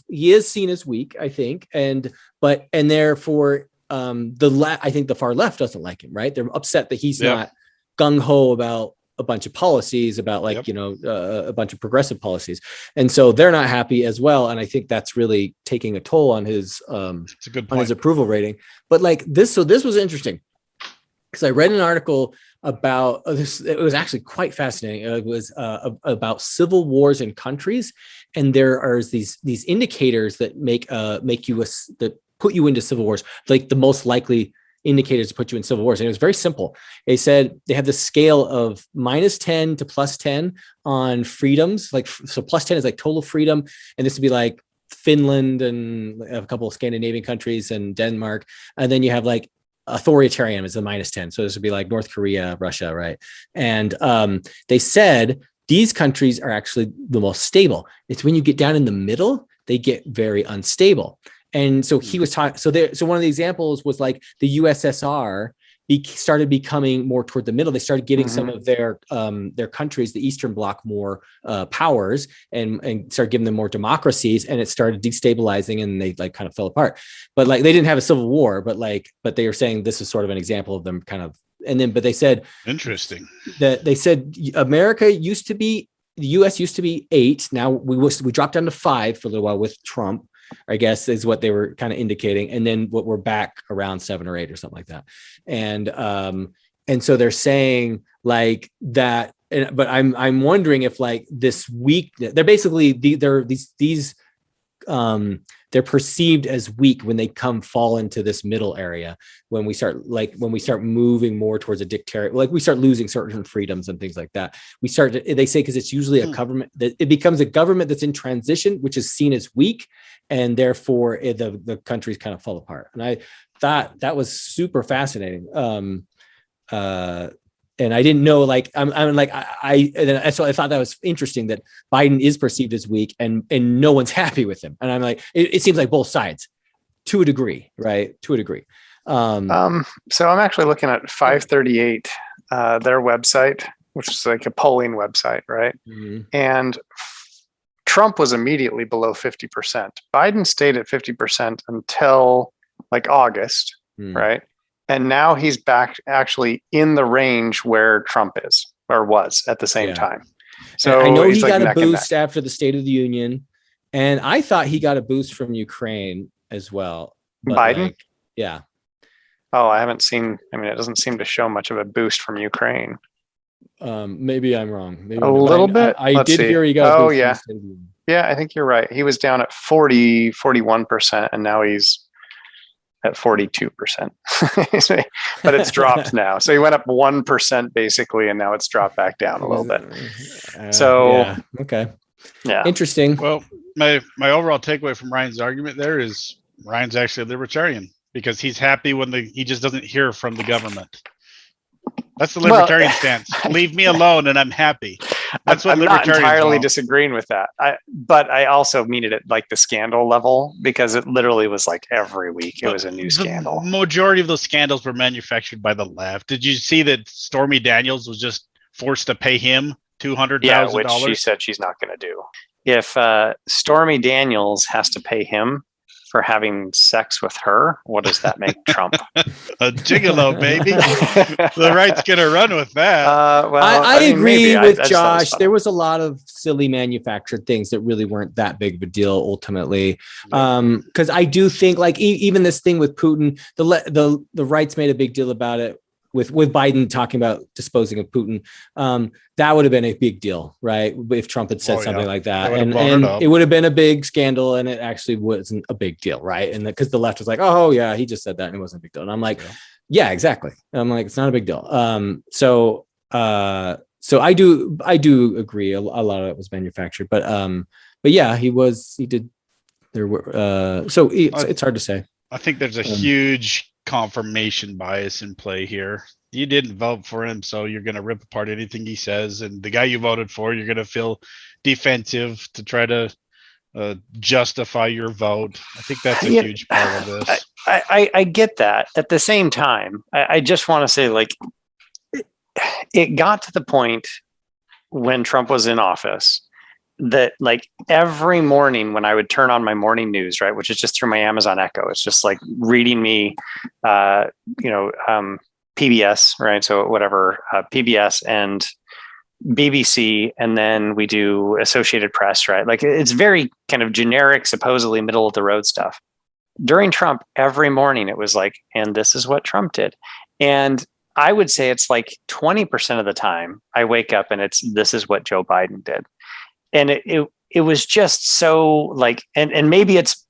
he is seen as weak, I think, and therefore. I think the far left doesn't like him, right? They're upset that he's not gung-ho about a bunch of policies, about a bunch of progressive policies. And so they're not happy as well. And I think that's really taking a toll on his, on his approval rating. But this was interesting because I read an article about this. It was actually quite fascinating. It was about civil wars in countries. And there are these indicators that put you into civil wars, like the most likely indicators to put you in civil wars. And it was very simple. They said they have the scale of -10 to +10 on freedoms. So +10 is like total freedom. And this would be like Finland and a couple of Scandinavian countries and Denmark. And then you have like authoritarian is the -10. So this would be like North Korea, Russia, right? And they said these countries are actually the most stable. It's when you get down in the middle, they get very unstable. And so he was talking. So one of the examples was like the USSR started becoming more toward the middle. They started getting some of their countries, the Eastern Bloc, more powers, and started giving them more democracies, and it started destabilizing, and they kind of fell apart. But they didn't have a civil war, but they were saying this is sort of an example of them kind of. And then, but they said interesting that they said the U.S. used to be 8. Now we dropped down to 5 for a little while with Trump, I guess, is what they were kind of indicating. And then what we're back around 7 or 8 or something like that. And so they're saying that but I'm wondering if like this weak, they're basically they're perceived as weak when they fall into this middle area, when we start moving more towards a dictator, like we start losing certain freedoms and things like that. They say, because it's usually a government that it becomes a government that's in transition, which is seen as weak, and therefore the countries kind of fall apart. And I thought that was super fascinating. And I didn't know, like, so I thought that was interesting that Biden is perceived as weak and no one's happy with him. And I'm like, it seems like both sides to a degree, right? To a degree. So I'm actually looking at 538, their website, which is like a polling website, right? Mm-hmm. And Trump was immediately below 50%. Biden stayed at 50% until like August, right? And now he's back actually in the range where Trump is or was at the same time. So I know he got a boost after the State of the Union, and I thought he got a boost from Ukraine as well. But Biden? Yeah. Oh, I haven't seen. I mean, it doesn't seem to show much of a boost from Ukraine. Maybe I'm wrong. Maybe a little bit. I did hear he got a boost. Yeah. From the State of the Union. Yeah, I think you're right. He was down at 41%, and now he's at 42%, but it's dropped now. So he went up 1% basically, and now it's dropped back down a little bit. Okay. Yeah. Interesting. Well, my overall takeaway from Ryan's argument there is Ryan's actually a libertarian because he's happy when he just doesn't hear from the government. That's the libertarian stance. Leave me alone and I'm happy. That's what I'm not entirely disagreeing with that. But I also mean it at like the scandal level, because it literally was like every week it was a new scandal. The majority of those scandals were manufactured by the left. Did you see that Stormy Daniels was just forced to pay him $200,000? Yeah, which she said she's not going to do. If Stormy Daniels has to pay him for having sex with her, what does that make Trump? A gigolo, baby. The right's gonna run with that. I agree with Josh. There was a lot of silly manufactured things that really weren't that big of a deal ultimately. Because I do think, like, even this thing with Putin, the rights made a big deal about it. With Biden talking about disposing of Putin, that would have been a big deal, right? If Trump had said something like that, and it would have been a big scandal, and it actually wasn't a big deal, right? And because the left was like, oh yeah, he just said that, and it wasn't a big deal. And I'm like, yeah, exactly. And I'm like, it's not a big deal. So I do agree. A lot of it was manufactured, but yeah, he did. There were so it's hard to say. I think there's a huge confirmation bias in play here. You didn't vote for him, so you're going to rip apart anything he says, and the guy you voted for, you're going to feel defensive to try to justify your vote. I think that's a huge part of this. I get that. At the same time, I just want to say, like, it got to the point when Trump was in office that, like, every morning when I would turn on my morning news, right, which is just through my Amazon Echo, it's just like reading me, PBS, right? So whatever, PBS and BBC, and then we do Associated Press, right? Like, it's very kind of generic, supposedly middle of the road stuff. During Trump, every morning it was like, and this is what Trump did. And I would say it's like 20% of the time I wake up and this is what Joe Biden did. And it was just so, like, and maybe it's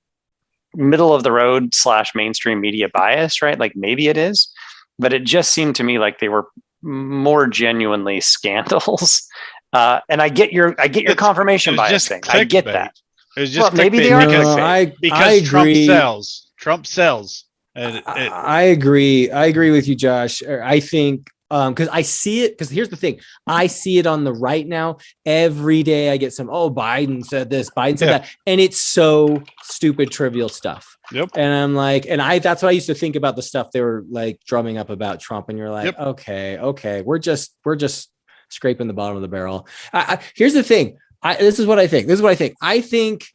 middle of the road / mainstream media bias, right? Like, maybe it is, but it just seemed to me like they were more genuinely scandals. And I get your confirmation bias thing. I get that. It was just maybe they are because Trump sells. And I agree. I agree with you, Josh. I think because I see it, because here's the thing. I see it on the right now. Every day I get some, Biden said this, Biden said that. And it's so stupid, trivial stuff. Yep. And I'm like, that's what I used to think about the stuff they were like drumming up about Trump. And you're like, okay, we're just scraping the bottom of the barrel. Here's the thing. This is what I think. I think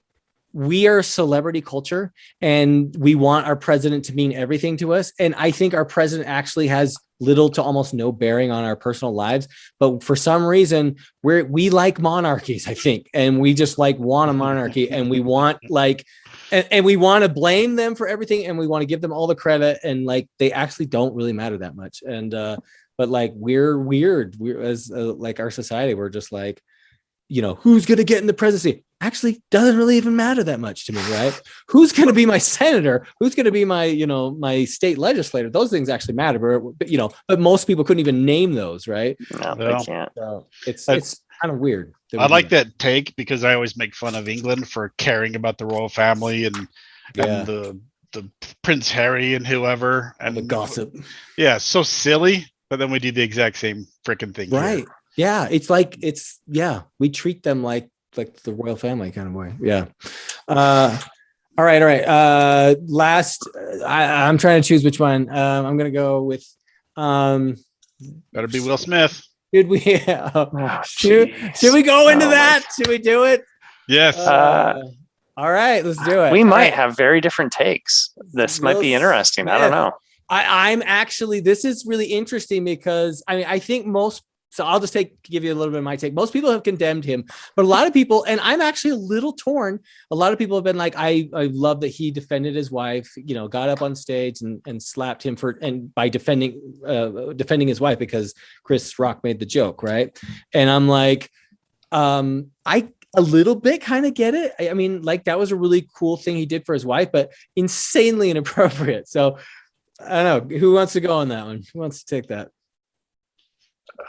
we are celebrity culture, and we want our president to mean everything to us. And I think our president actually has little to almost no bearing on our personal lives. But for some reason, we like monarchies, I think. And we just want a monarchy, and we want and we want to blame them for everything, and we want to give them all the credit. And like, they actually don't really matter that much. And but like we're weird. We're as like our society, we're just like, who's going to get in the presidency actually doesn't really even matter that much to me, right? Who's going to be my senator? Who's going to be my, my state legislator? Those things actually matter, but most people couldn't even name those, right? No, they can't. So it's kind of weird. I like that take because I always make fun of England for caring about the royal family and the Prince Harry and whoever and the gossip. Yeah, so silly, but then we do the exact same freaking thing. Right. Here. Yeah, we treat them like the royal family kind of way. Yeah. All right. Last, I'm trying to choose which one. I'm gonna go with. Better be Will Smith. Should we? Should we go into that? Should we do it? Yes. All right, let's do it. We might have very different takes. This might be interesting. Smith. I don't know. I'm actually. This is really interesting because I think most. So I'll just give you a little bit of my take. Most people have condemned him, but a lot of people, and I'm actually a little torn. A lot of people have been like, I love that he defended his wife, got up on stage and slapped him by defending his wife because Chris Rock made the joke. Right. And I'm like, I a little bit kind of get it. I mean, like that was a really cool thing he did for his wife, but insanely inappropriate. So I don't know who wants to go on that one. Who wants to take that?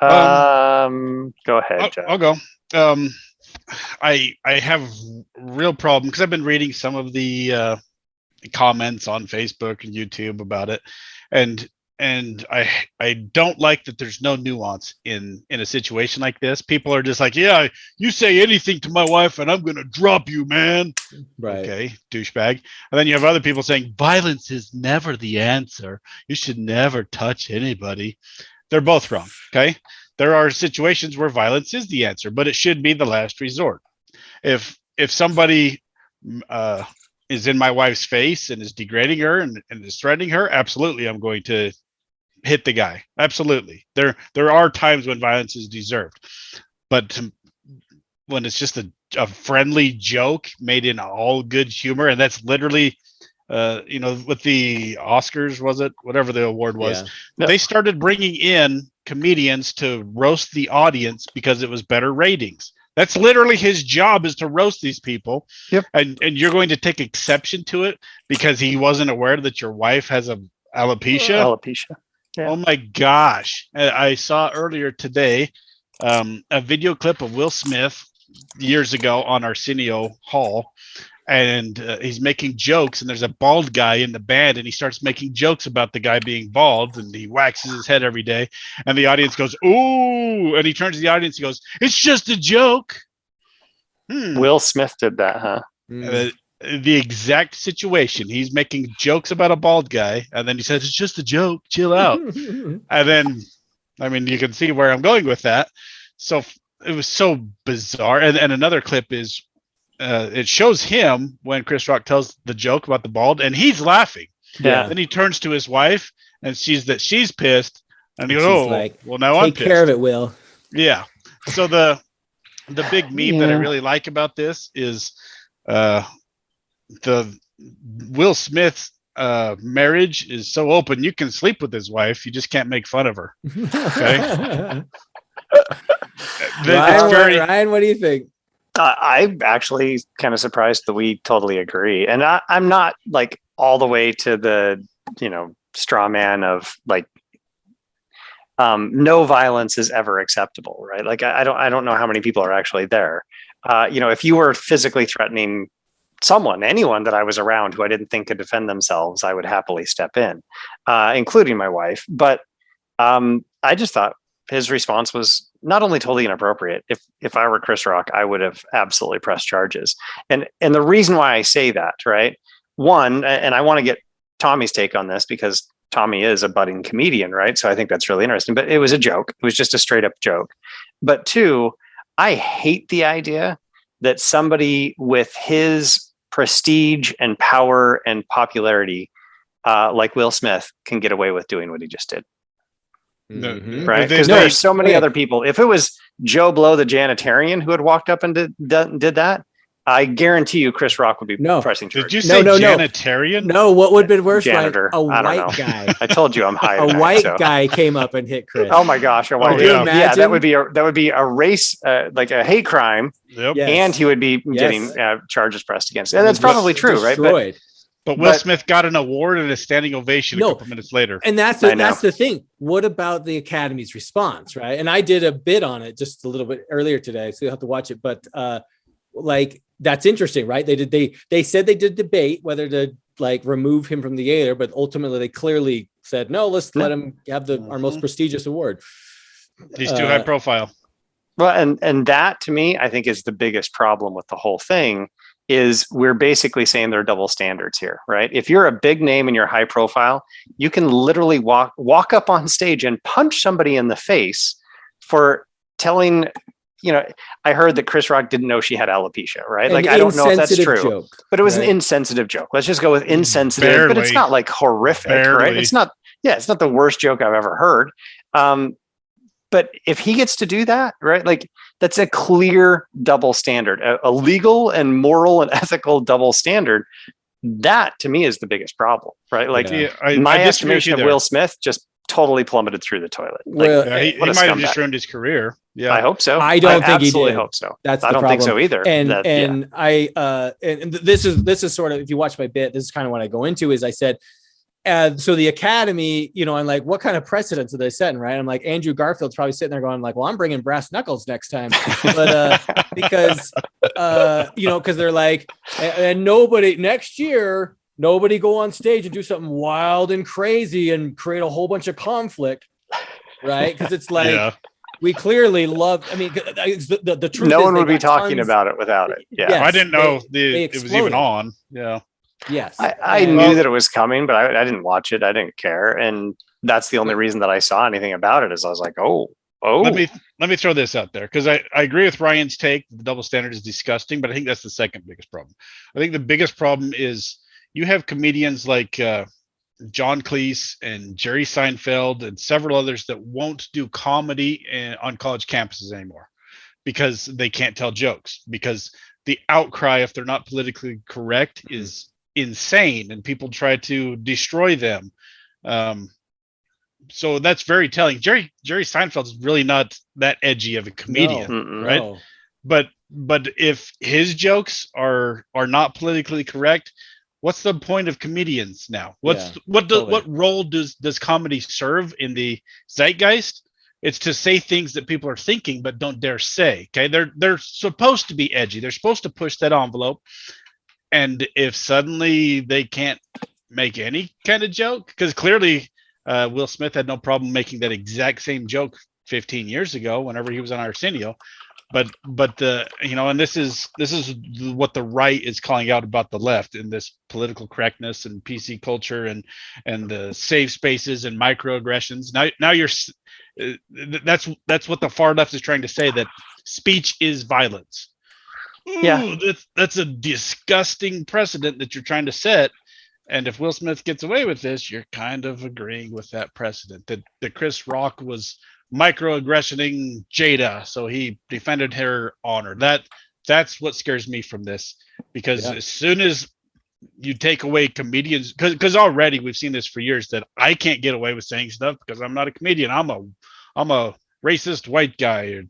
Go ahead, Jeff. I'll go. I have real problem because I've been reading some of the comments on Facebook and YouTube about it, and I don't like that there's no nuance in a situation like this. People are just like, yeah, you say anything to my wife and I'm gonna drop you, man. Right. Okay, douchebag. And then you have other people saying violence is never the answer. You should never touch anybody. They're both wrong. Okay. There are situations where violence is the answer, but it should be the last resort. If somebody is in my wife's face and is degrading her and is threatening her, absolutely, I'm going to hit the guy. Absolutely. There are times when violence is deserved, but when it's just a friendly joke made in all good humor, and that's literally with the Oscars, was it? Whatever the award was, They started bringing in comedians to roast the audience because it was better ratings. That's literally his job, is to roast these people. Yep. And you're going to take exception to it because he wasn't aware that your wife has alopecia. Alopecia. Yeah. Oh my gosh. I saw earlier today a video clip of Will Smith years ago on Arsenio Hall. And he's making jokes, and there's a bald guy in the band, and he starts making jokes about the guy being bald, and he waxes his head every day, and the audience goes, ooh, and he turns to the audience, he goes, it's just a joke. Will Smith did that, huh? The exact situation. He's making jokes about a bald guy, and then he says, it's just a joke, chill out. And then, you can see where I'm going with that. So it was so bizarre. And another clip is, it shows him when Chris Rock tells the joke about the bald, and he's laughing. Yeah. Then he turns to his wife and sees that she's pissed, and he goes, well, now I'm pissed. Take care of it, Will. Yeah. So the big meme that I really like about this is the Will Smith's marriage is so open, you can sleep with his wife, you just can't make fun of her. Okay. Ryan, what do you think? I'm actually kind of surprised that we totally agree. And I'm not like all the way to the, straw man of like, no violence is ever acceptable, right? Like, I don't know how many people are actually there. If you were physically threatening anyone that I was around who I didn't think could defend themselves, I would happily step in, including my wife. But I just thought his response was not only totally inappropriate. If I were Chris Rock, I would have absolutely pressed charges. And the reason why I say that, right? One, and I want to get Tommy's take on this because Tommy is a budding comedian, right? So I think that's really interesting. But it was a joke. It was just a straight up joke. But two, I hate the idea that somebody with his prestige and power and popularity, like Will Smith, can get away with doing what he just did. Mm-hmm. Right, because there are so many other people. If it was Joe Blow, the janitarian, who had walked up and did that, I guarantee you Chris Rock would be No. pressing charges. Did you say No. janitarian? No, what would have been worse? Janitor. Like a I don't know. white guy. I told you I'm high. A tonight, white so. guy came up and hit Chris. Oh my gosh! A white Could you guy. Yeah, imagine? that would be a race, like a hate crime, Yep. Yes. and he would be Yes. getting charges pressed against him. And that's probably true, right? But Destroyed. But Will But- Smith got an award and a standing ovation a No. couple minutes later. And that's I know. that's the thing. What about the Academy's response, right? And I did a bit on it just a little bit earlier today, so you'll have to watch it. But like that's interesting, right? They said they did debate whether to like remove him from the Gator, but ultimately they clearly said no. Let's let him have our most prestigious award. He's too high profile. Well, and that to me, I think is the biggest problem with the whole thing. Is we're basically saying there are double standards here, right? If you're a big name and you're high profile, you can literally walk up on stage and punch somebody in the face for telling, I heard that Chris Rock didn't know she had alopecia, right? Like, I don't know if that's Insensitive true, joke, but it was right? an insensitive joke. Let's just go with insensitive, but it's Barely. not like horrific, right? Barely. It's not the worst joke I've ever heard. But if he gets to do that, right, like that's a clear double standard, a legal and moral and ethical double standard. That to me is the biggest problem, right? Like Yeah. my I disagree with estimation you of there. Will Smith just totally plummeted through the toilet. Like, Well, Yeah, he what a might have just scumbag. ruined his career. Yeah. I hope so. I don't think he absolutely did. hope so. That's I the don't think so problem. either. And That- and this is sort of, if you watch my bit, this is kind of what I go into is I said, so the Academy, I'm like, what kind of precedents are they setting, right? I'm like, Andrew Garfield's probably sitting there going like, well, I'm bringing brass knuckles next time, but because because they're like, and nobody next year, nobody go on stage and do something wild and crazy and create a whole bunch of conflict, right? Because it's like. Yeah. We clearly love. I mean, the truth. no is one they would be got talking tons- about it without it. Yeah. Yes, I didn't know they it was exploded. even on. Yeah. Yes, I And- knew that it was coming, but I didn't watch it. I didn't care. And that's the only reason that I saw anything about it is I was like, oh. Let me throw this out there because I agree with Ryan's take. The double standard is disgusting, but I think that's the second biggest problem. I think the biggest problem is you have comedians like John Cleese and Jerry Seinfeld and several others that won't do comedy on college campuses anymore because they can't tell jokes, because the outcry, if they're not politically correct, is insane and people try to destroy them. So that's very telling. Jerry Seinfeld is really not that edgy of a comedian, Mm-mm. right? No. But if his jokes are not politically correct, what's the point of comedians now? What role does comedy serve in the zeitgeist? It's to say things that people are thinking but don't dare say. Okay, they're supposed to be edgy. They're supposed to push that envelope. And if suddenly they can't make any kind of joke, because clearly Will Smith had no problem making that exact same joke 15 years ago whenever he was on Arsenio. But and this is what the right is calling out about the left in this political correctness and PC culture and the safe spaces and microaggressions. Now you're that's what the far left is trying to say, that speech is violence. Ooh, Yeah. that's a disgusting precedent that you're trying to set. And if Will Smith gets away with this, you're kind of agreeing with that precedent that Chris Rock was microaggressioning Jada, so he defended her honor. That's what scares me from this, because as soon as you take away comedians, because already we've seen this for years, that I can't get away with saying stuff because I'm not a comedian. I'm a racist white guy.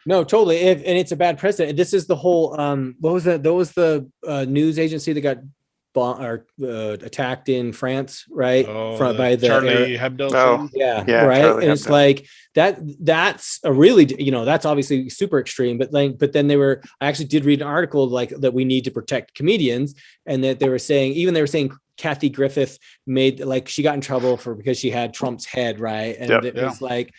No, totally. And it's a bad precedent. This is the whole. What was that? That was the news agency that got attacked in France, right? By the Charlie Hebdo. Oh. Yeah, Yeah, right. Charlie And it's Hebdo. like that's a really, that's obviously super extreme, but then I actually did read an article like that we need to protect comedians, and that they were saying Kathy Griffith made, like, she got in trouble because she had Trump's head, right? And it was like,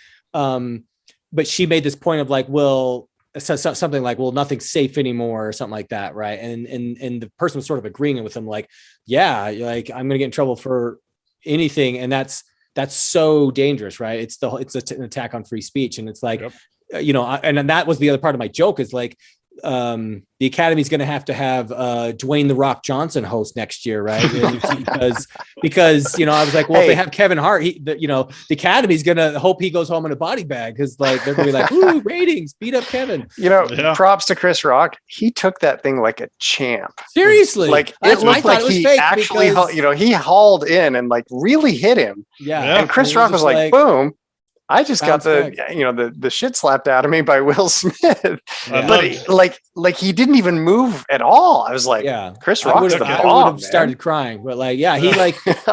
but she made this point of like, well, something like, well, nothing's safe anymore or something like that, right? And the person was sort of agreeing with him, like, yeah, like, I'm gonna get in trouble for anything, and that's so dangerous, right? It's an attack on free speech, and it's like, and that was the other part of my joke is like, the Academy's going to have Dwayne the Rock Johnson host next year, right? because I was like, well, if they have Kevin Hart, the Academy's going to hope he goes home in a body bag because like they're going to be like, ooh, ratings, beat up Kevin. Props to Chris Rock. He took that thing like a champ. Seriously, like it looked like he actually, he hauled in and like really hit him. Yeah, and Chris Rock was like, boom. I just got the shit slapped out of me by Will Smith, but he didn't even move at all. I was like, Chris Rock's the bomb. I would have started crying, but he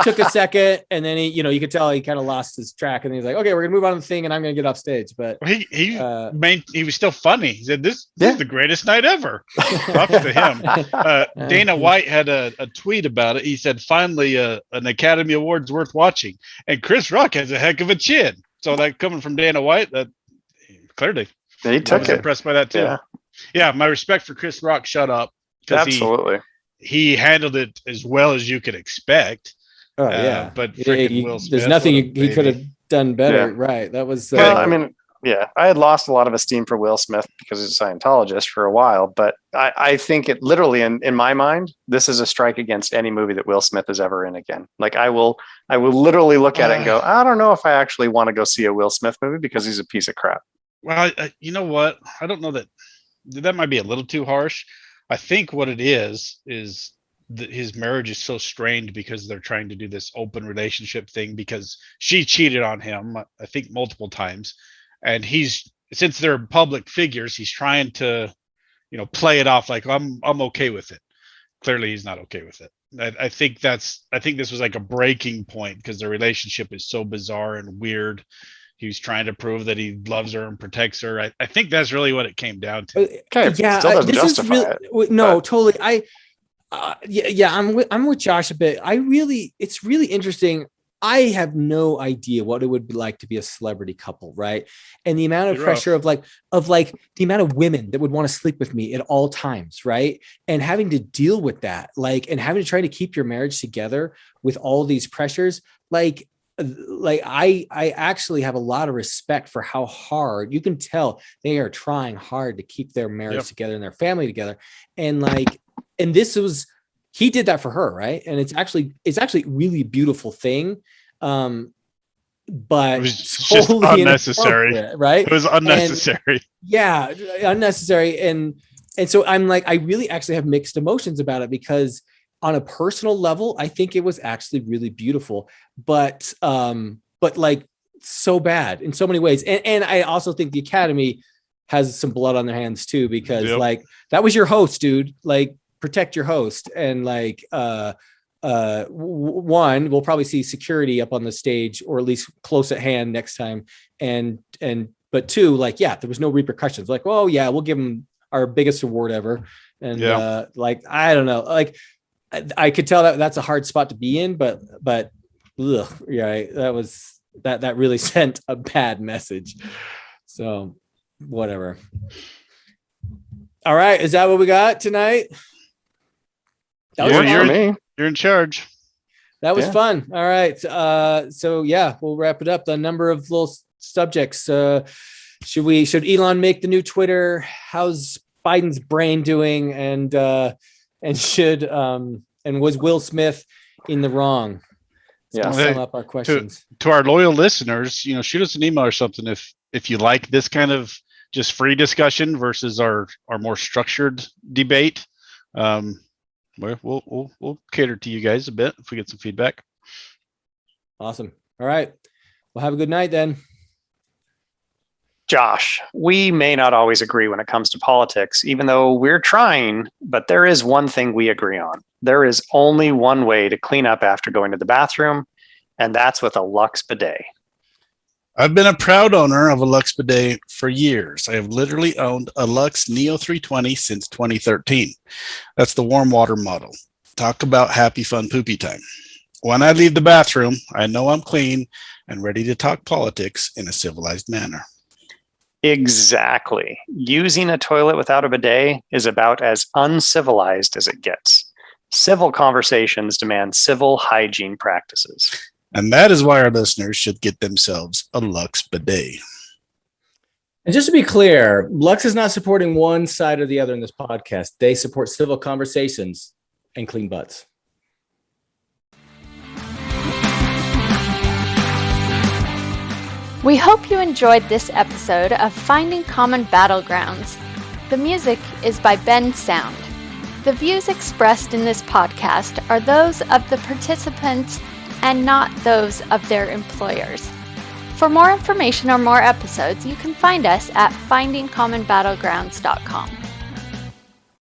took a second and then you could tell he kind of lost his track and he's like, okay, we're gonna move on to the thing and I'm gonna get off stage. But he was still funny. He said, this is the greatest night ever. Props to him. Dana White had a tweet about it. He said, finally, an Academy Award's worth watching, and Chris Rock has a heck of a chin. So that coming from Dana White, that clearly he took it. Impressed by that too. Yeah, my respect for Chris Rock. Shut up. Absolutely, he handled it as well as you could expect. Oh yeah, but Will Smith, there's nothing he could have done better. Yeah. Right? That was. I had lost a lot of esteem for Will Smith because he's a Scientologist for a while, but I think it literally, in my mind, this is a strike against any movie that Will Smith is ever in again. Like I will literally look at it and go, I don't know if I actually want to go see a Will Smith movie because he's a piece of crap. Well, you know what? I don't know that might be a little too harsh. I think what it is that his marriage is so strained because they're trying to do this open relationship thing because she cheated on him, I think multiple times. And since they're public figures, he's trying to, play it off like I'm okay with it. Clearly, he's not okay with it. I think this was like a breaking point because their relationship is so bizarre and weird. He was trying to prove that he loves her and protects her. I think that's really what it came down to. Totally. I'm with Josh a bit. It's really interesting. I have no idea what it would be like to be a celebrity couple, right? And the amount of pressure of the amount of women that would want to sleep with me at all times, right? And having to deal with that, and having to try to keep your marriage together with all these pressures, I actually have a lot of respect for how hard you can tell they are trying hard to keep their marriage together and their family together. And he did that for her, right? And it's actually a really beautiful thing. But it was just unnecessary, right? It was unnecessary. Unnecessary. And so I'm like, I really actually have mixed emotions about it because on a personal level, I think it was actually really beautiful, but so bad in so many ways. And I also think the Academy has some blood on their hands too, because that was your host, dude. Protect your host. And one, we'll probably see security up on the stage or at least close at hand next time. But two, there was no repercussions. We'll give them our biggest award ever. And I don't know, I could tell that's a hard spot to be in, but that really sent a bad message. So whatever. All right. Is that what we got tonight? That was you're in charge. That was fun. All right. We'll wrap it up. The number of little subjects. Should Elon make the new Twitter? How's Biden's brain doing? And was Will Smith in the wrong? Sum up our questions. To our loyal listeners, shoot us an email or something if you like this kind of just free discussion versus our more structured debate. We'll cater to you guys a bit if we get some feedback. Awesome. All right. Well, have a good night then. Josh, we may not always agree when it comes to politics, even though we're trying, but there is one thing we agree on. There is only one way to clean up after going to the bathroom, and that's with a Lux bidet. I've been a proud owner of a Lux bidet for years. I have literally owned a Lux Neo 320 since 2013. That's the warm water model. Talk about happy, fun, poopy time. When I leave the bathroom, I know I'm clean and ready to talk politics in a civilized manner. Exactly. Using a toilet without a bidet is about as uncivilized as it gets. Civil conversations demand civil hygiene practices. And that is why our listeners should get themselves a Lux bidet. And just to be clear, Lux is not supporting one side or the other in this podcast. They support civil conversations and clean butts. We hope you enjoyed this episode of Finding Common Battlegrounds. The music is by Ben Sound. The views expressed in this podcast are those of the participants and not those of their employers. For more information or more episodes, you can find us at findingcommonbattlegrounds.com.